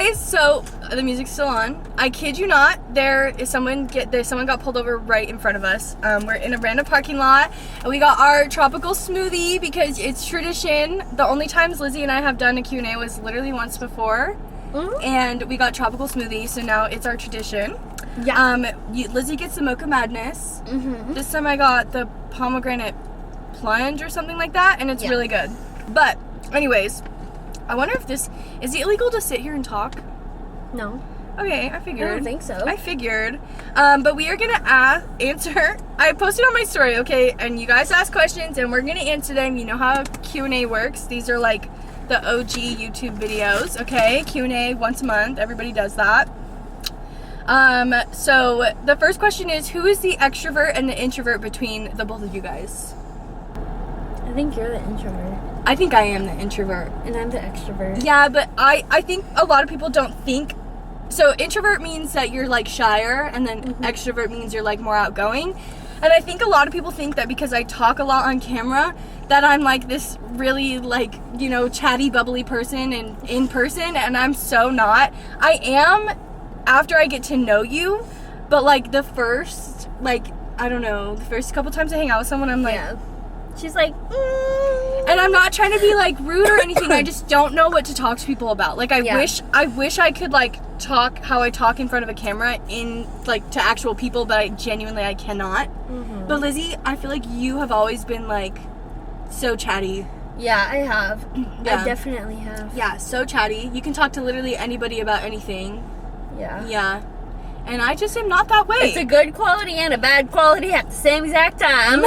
guys, so the music's still on. I kid you not, someone got pulled over right in front of us. We're in a random parking lot, and we got our tropical smoothie because it's tradition. The only times Lizzie and I have done a Q&A was literally once before, and we got tropical smoothie, so now it's our tradition. Yeah. Lizzie gets the Mocha Madness. This time I got the pomegranate plunge or something like that, and it's really good. But anyways, I wonder if is it illegal to sit here and talk? No. Okay, I figured. I don't think so. I figured. But we are gonna answer. I posted on my story, okay, and you guys ask questions, and we're gonna answer them. You know how Q&A works. These are like the OG YouTube videos, okay? Q&A once a month. Everybody does that. So the first question is, who is the extrovert and the introvert between the both of you guys? I think you're the introvert. I think I am the introvert. And I'm the extrovert. Yeah, but I think a lot of people don't think. So introvert means that you're like shyer, and then extrovert means you're like more outgoing. And I think a lot of people think that because I talk a lot on camera, that I'm like this really like, you know, chatty, bubbly person in person, and I'm so not. I am after I get to know you, but like the first, like, I don't know, the first couple times I hang out with someone, I'm like... Yeah. She's like, And I'm not trying to be like rude or anything. I just don't know what to talk to people about. Like I wish I could like talk how I talk in front of a camera in like to actual people, but I cannot. But Lizzie, I feel like you have always been like so chatty. Yeah, I have. Yeah. I definitely have. Yeah, so chatty. You can talk to literally anybody about anything. Yeah. Yeah. And I just am not that way. It's a good quality and a bad quality at the same exact time.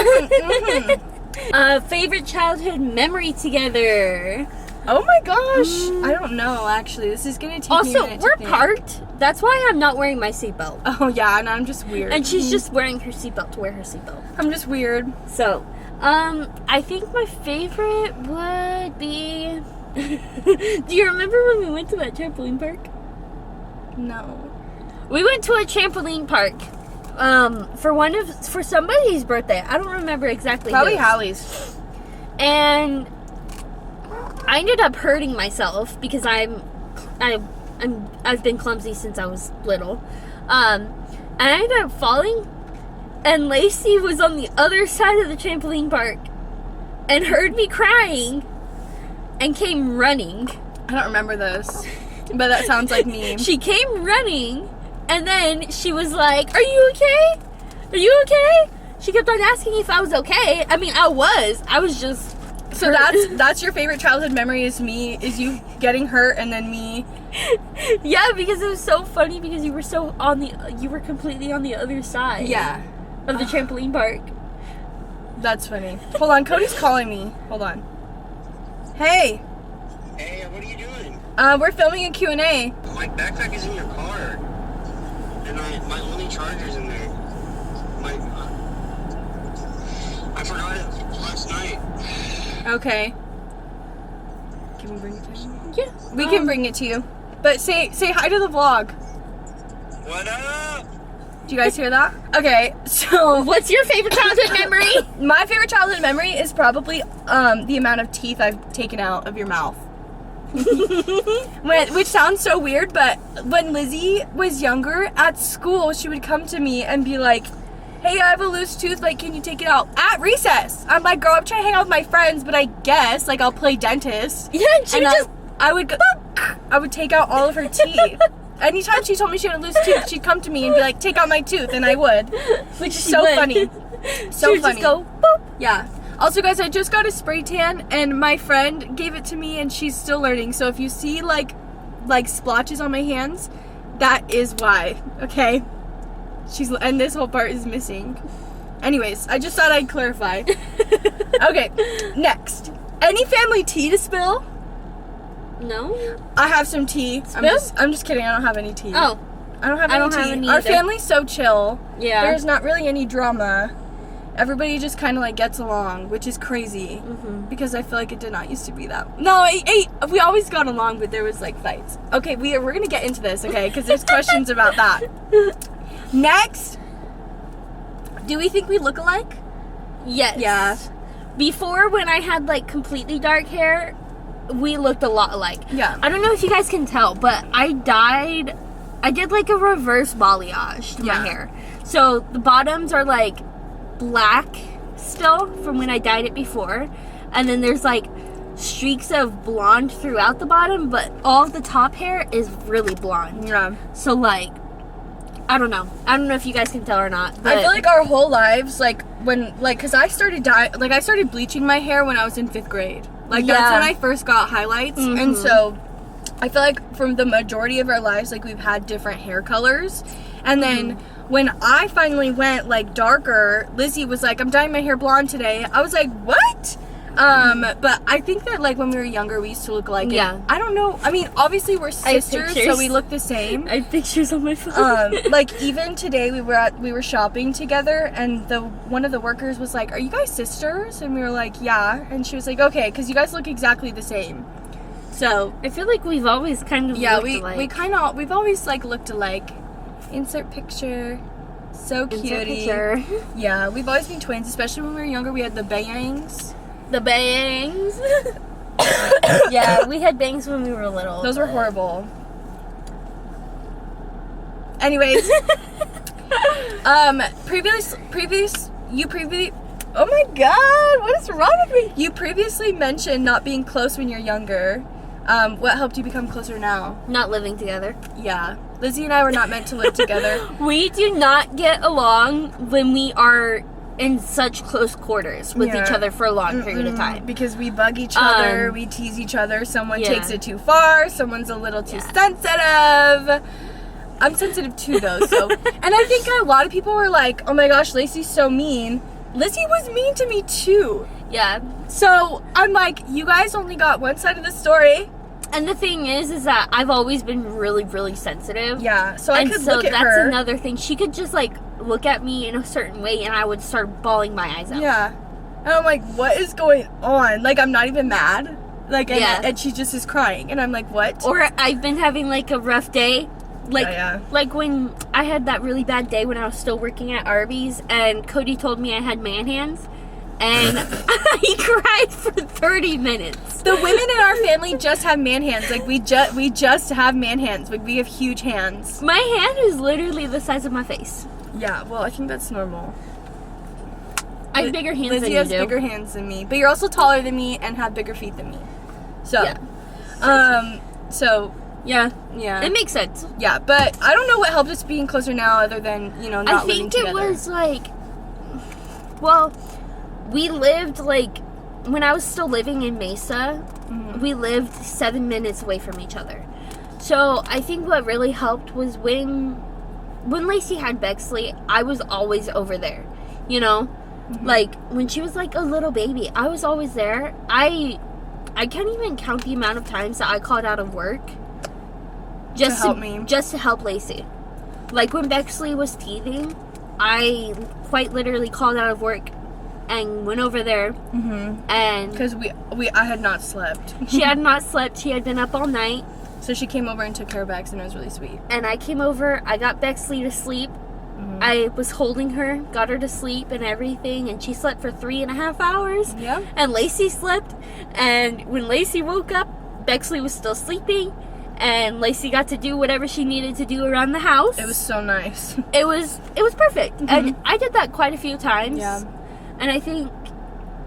Favorite childhood memory together. Oh my gosh. I don't know, actually. This is going to take me a minute. Also, we're parked. That's why I'm not wearing my seatbelt. Oh, yeah, and I'm just weird. And she's just wearing her seatbelt to wear her seatbelt. I'm just weird. So, I think my favorite would be... Do you remember when we went to that trampoline park? No. We went to a trampoline park for somebody's birthday. I don't remember exactly. Probably Hallie's. And I ended up hurting myself because I've been clumsy since I was little. And I ended up falling, and Lacey was on the other side of the trampoline park and heard me crying and came running. I don't remember this, but that sounds like me. She came running, and then she was like, "Are you okay? Are you okay?" She kept on asking if I was okay. I mean, I was just... So that's your favorite childhood memory is you getting hurt and then me? Yeah, because it was so funny because you were completely on the other side. Yeah. Of the trampoline park. That's funny. Hold on, Cody's calling me. Hold on. Hey. Hey, what are you doing? We're filming a Q&A. My backpack is in your car. And my only charger's in there. I forgot it last night. Okay. Can we bring it to you? Yeah. We can bring it to you. But say hi to the vlog. What up? Do you guys hear that? Okay, so... What's your favorite childhood memory? My favorite childhood memory is probably the amount of teeth I've taken out of your mouth. Which sounds so weird, but when Lizzie was younger, at school, she would come to me and be like, "Hey, I have a loose tooth, like, can you take it out?" At recess. I'm like, "Girl, I'm trying to hang out with my friends, but I guess, like, I'll play dentist." Yeah, and I would take out all of her teeth. Anytime she told me she had a loose tooth, she'd come to me and be like, "Take out my tooth," and I would. Which is so funny. So she would funny. Just go, boop. Yeah. Also, guys, I just got a spray tan, and my friend gave it to me, and she's still learning. So if you see, like splotches on my hands, that is why, okay? And this whole part is missing. Anyways, I just thought I'd clarify. Okay, next. Any family tea to spill? No. I have some tea. Spill? I'm just kidding. I don't have any tea. Oh. I don't have any tea. Our Our family's so chill. Yeah. There's not really any drama. Everybody just kind of like gets along, which is crazy. Because I feel like it did not used to be that. No, we always got along, but there was like fights. Okay, we're gonna get into this, okay? Because there's questions about that. Next, do we think we look alike? Yes. Yeah. Before, when I had like completely dark hair, we looked a lot alike. Yeah. I don't know if you guys can tell, but I did like a reverse balayage to my hair. So the bottoms are like black still from when I dyed it before. And then there's like streaks of blonde throughout the bottom, but all of the top hair is really blonde. Yeah. So like, I don't know if you guys can tell or not, but I feel like our whole lives, like, when, like, because I started bleaching my hair when I was in 5th grade. Like, that's when I first got highlights. And so, I feel like from the majority of our lives, like, we've had different hair colors. And then, when I finally went, like, darker, Lizzie was like, I'm dyeing my hair blonde today. I was like, what? But I think that, like, when we were younger, we used to look alike. Yeah. I don't know. I mean, obviously, we're sisters, so pictures. we look the same. I have pictures on my phone. Like, even today, we were shopping together, and one of the workers was like, are you guys sisters? And we were like, yeah. And she was like, okay, because you guys look exactly the same. So, I feel like we've always kind of looked alike. we've always, like, looked alike. Insert picture. So cutie. Insert picture. Yeah, we've always been twins, especially when we were younger. We had the bangs. The bangs. Yeah, we had bangs when we were little. Those were horrible. Anyways, oh my god, what is wrong with me? You previously mentioned not being close when you're younger. What helped you become closer now? Not living together. Yeah. Lizzie and I were not meant to live together. We do not get along when we are in such close quarters with each other for a long period of time. Because we bug each other, we tease each other, someone takes it too far, someone's a little too sensitive. I'm sensitive too, though, so. And I think a lot of people were like, oh my gosh, Lacey's so mean. Lizzie was mean to me too. Yeah. So I'm like, you guys only got one side of the story. And the thing is that I've always been really, really sensitive. Yeah, so I could look at her. And so that's another thing. She could just, like, look at me in a certain way and I would start bawling my eyes out. Yeah. And I'm like, what is going on? Like, I'm not even mad. Like, and she just is crying. And I'm like, what? Or I've been having, like, a rough day. Like, like when I had that really bad day when I was still working at Arby's and Cody told me I had man hands. And I cried for 30 minutes. The women in our family just have man hands. Like, we just have man hands. Like, we have huge hands. My hand is literally the size of my face. Yeah, well, I think that's normal. I have bigger hands Lizzie than you has do. bigger hands than me. But you're also taller than me and have bigger feet than me. So, yeah. Yeah. It makes sense. Yeah, but I don't know what helped us being closer now other than, you know, not living together. I think it was, like, well, we lived, like, when I was still living in Mesa, we lived 7 minutes away from each other. So I think what really helped was when Lacey had Bexley, I was always over there, you know? Like, when she was, like, a little baby, I was always there. I can't even count the amount of times that I called out of work just to help Lacey. Like, when Bexley was teething, I quite literally called out of work and went over there, and because I had not slept. She had not slept. She had been up all night. So she came over and took care of Bex, and it was really sweet. And I came over. I got Bexley to sleep. I was holding her, got her to sleep and everything, and she slept for 3.5 hours. Yeah. And Lacey slept, and when Lacey woke up, Bexley was still sleeping, and Lacey got to do whatever she needed to do around the house. It was so nice. It was perfect, and I did that quite a few times. Yeah. And I think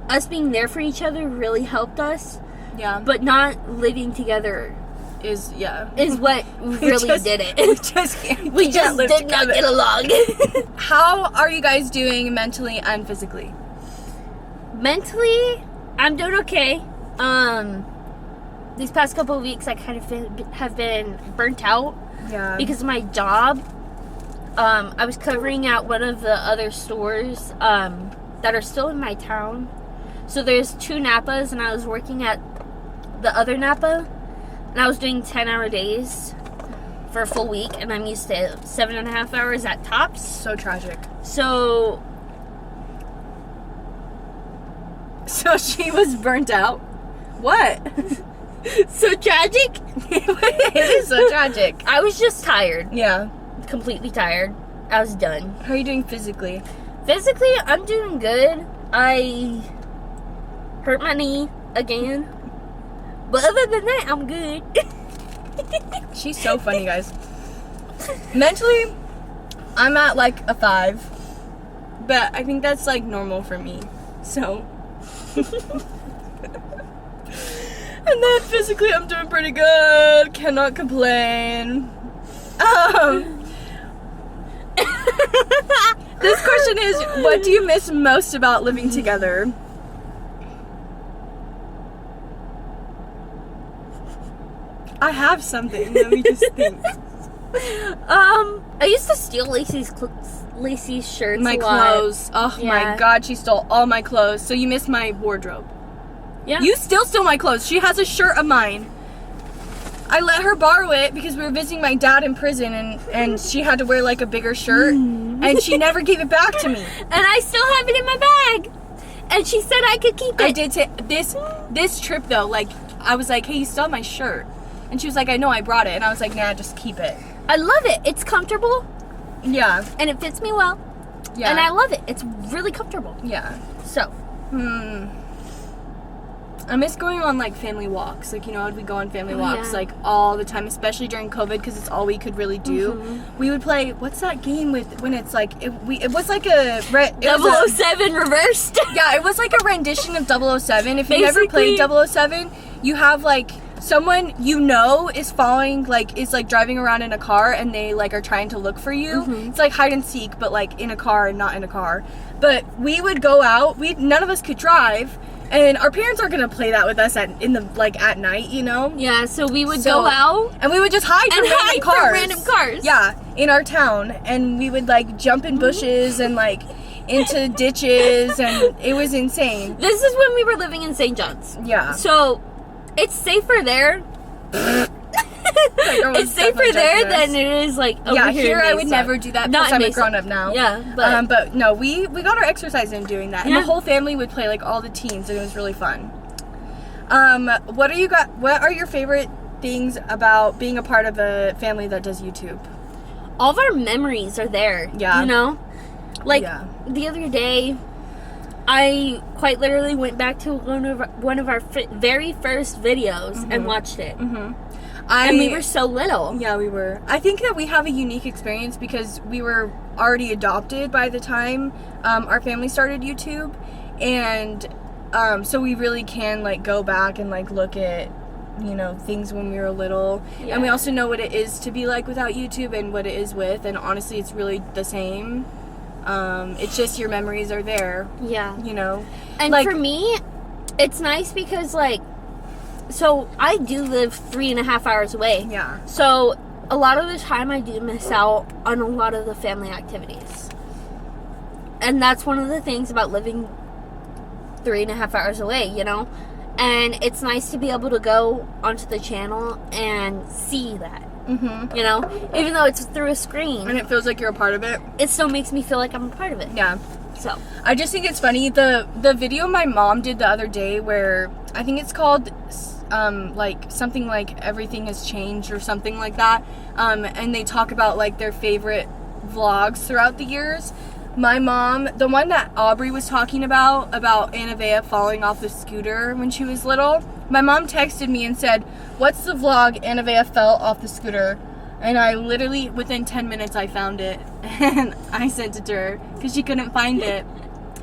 us being there for each other really helped us. Yeah. But not living together is what really did it. We just did not get along. How are you guys doing mentally and physically? Mentally, I'm doing okay. These past couple of weeks I kind of have been burnt out. Yeah. Because of my job. I was covering at one of the other stores that are still in my town. So there's 2 Napas, and I was working at the other Napa, and I was doing 10-hour days for a full week, and I'm used to 7.5 hours at tops. So tragic. So she was burnt out? What? So tragic? It is so tragic. I was just tired. Yeah. Completely tired. I was done. How are you doing physically? Physically, I'm doing good. I hurt my knee again. But other than that, I'm good. She's so funny, guys. Mentally, I'm at like a 5. But I think that's like normal for me. So. And then physically, I'm doing pretty good. Cannot complain. This question is, what do you miss most about living together? I have something. Let me just think. I used to steal Lacey's shirts. My a lot. clothes. Oh Yeah. my god, she stole all my clothes. So you missed my wardrobe. Yeah. You still steal my clothes. She has a shirt of mine. I let her borrow it because we were visiting my dad in prison, and she had to wear like a bigger shirt, and she never gave it back to me. And I still have it in my bag. And she said I could keep it. I did say this trip though, like I was like, hey, you stole my shirt. And she was like, I know, I brought it. And I was like, nah, just keep it. I love it. It's comfortable. Yeah. And it fits me well. Yeah. And I love it. It's really comfortable. Yeah. So. I miss going on like family walks. Like, you know, we go on family walks yeah. like all the time, especially during COVID because it's all we could really do. We would play, what's that game with when it's like, it was like a... 007 reversed. Yeah, it was like a rendition of 007. If you've never played 007, you have like someone you know is following, like is like driving around in a car and they like are trying to look for you. It's like hide and seek, but like in a car and not in a car. But we would go out. None of us could drive, and our parents aren't gonna play that with us at night, you know. Yeah, so we would go out and we would just hide from random cars. Yeah, in our town, and we would like jump in bushes and like into ditches, and it was insane. This is when we were living in St. John's. Yeah. So it's safer there. It's safer there than it is like over here in I would Mesa. never do that Not because I'm a Mesa. grown up now. Yeah, but no, we got our exercise in doing that, and Yeah. the whole family would play, like all the teens, and it was really fun. What are your favorite things about being a part of a family that does YouTube? all of our memories are there. Yeah. You know? Like Yeah. the other day I quite literally went back to one of our very first videos and watched it. And we were so little. Yeah, we were. I think that we have a unique experience because we were already adopted by the time our family started YouTube, and so we really can like go back and like look at, you know, things when we were little, Yeah. and we also know what it is to be like without YouTube and what it is with, and honestly it's really the same. It's just your memories are there, Yeah. you know. And like, for me, it's nice because, like, so I do live 3.5 hours away. yeah, So a lot of the time I do miss out on a lot of the family activities. And that's one of the things about living 3.5 hours away, you know? And it's nice to be able to go onto the channel and see that. You know? Even though it's through a screen, and it feels like you're a part of it. it still makes me feel like I'm a part of it. Yeah. So, I just think it's funny, the video my mom did the other day where I think it's called like something like Everything Has Changed or something like that, and they talk about like their favorite vlogs throughout the years. My mom, the one that Aubrey was talking about Annavea falling off the scooter when she was little, my mom texted me and said, what's the vlog Annavea fell off the scooter? And I literally, within 10 minutes, I found it, and I sent it to her, because she couldn't find it,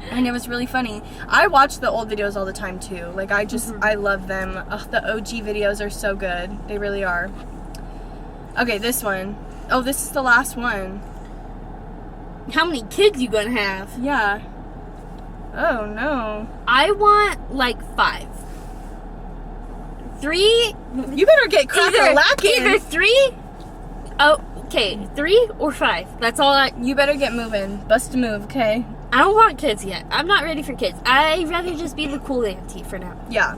and it was really funny. I watch the old videos all the time, too. Like, I just, I love them. Ugh, the OG videos are so good. They really are. Okay, this one. Oh, this is the last one. how many kids you gonna have? Yeah. Oh, no. I want, like, 5. 3, You better get crack-a-lackin'. either 3, oh, okay, 3 or 5. That's all You better get moving. Bust a move, okay? I don't want kids yet. I'm not ready for kids. I'd rather just be the cool auntie for now. Yeah.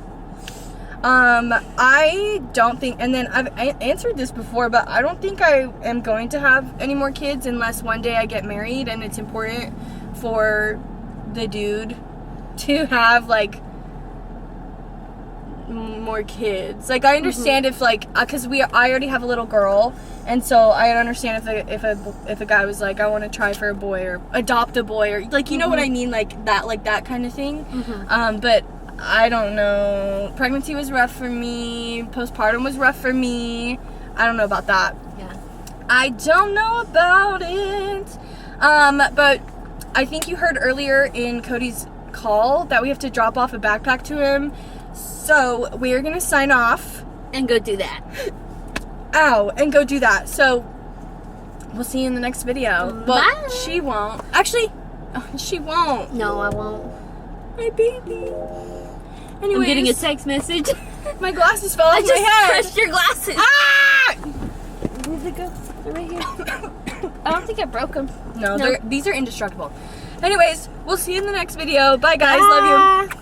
I don't think, and then I've answered this before, but I don't think I am going to have any more kids unless one day I get married, and it's important for the dude to have, like, more kids. Like, I understand if, like, because I already have a little girl, and so I understand if a guy was like, I want to try for a boy or adopt a boy, or like, you know what I mean, like that kind of thing. But I don't know. Pregnancy was rough for me. Postpartum was rough for me. I don't know about that. Yeah. I don't know about it. But I think you heard earlier in Cody's call that we have to drop off a backpack to him. So we're going to sign off. And go do that. Ow. And go do that. So we'll see you in the next video. But Bye. she won't. Actually, she won't. No, I won't. My baby. Anyways, I'm getting a text message. my glasses fell off I my just head. crushed your glasses. Ah! Where'd they go? They're right here. I don't think I broke them. No, No. these are indestructible. Anyways, we'll see you in the next video. Bye, guys. Love you.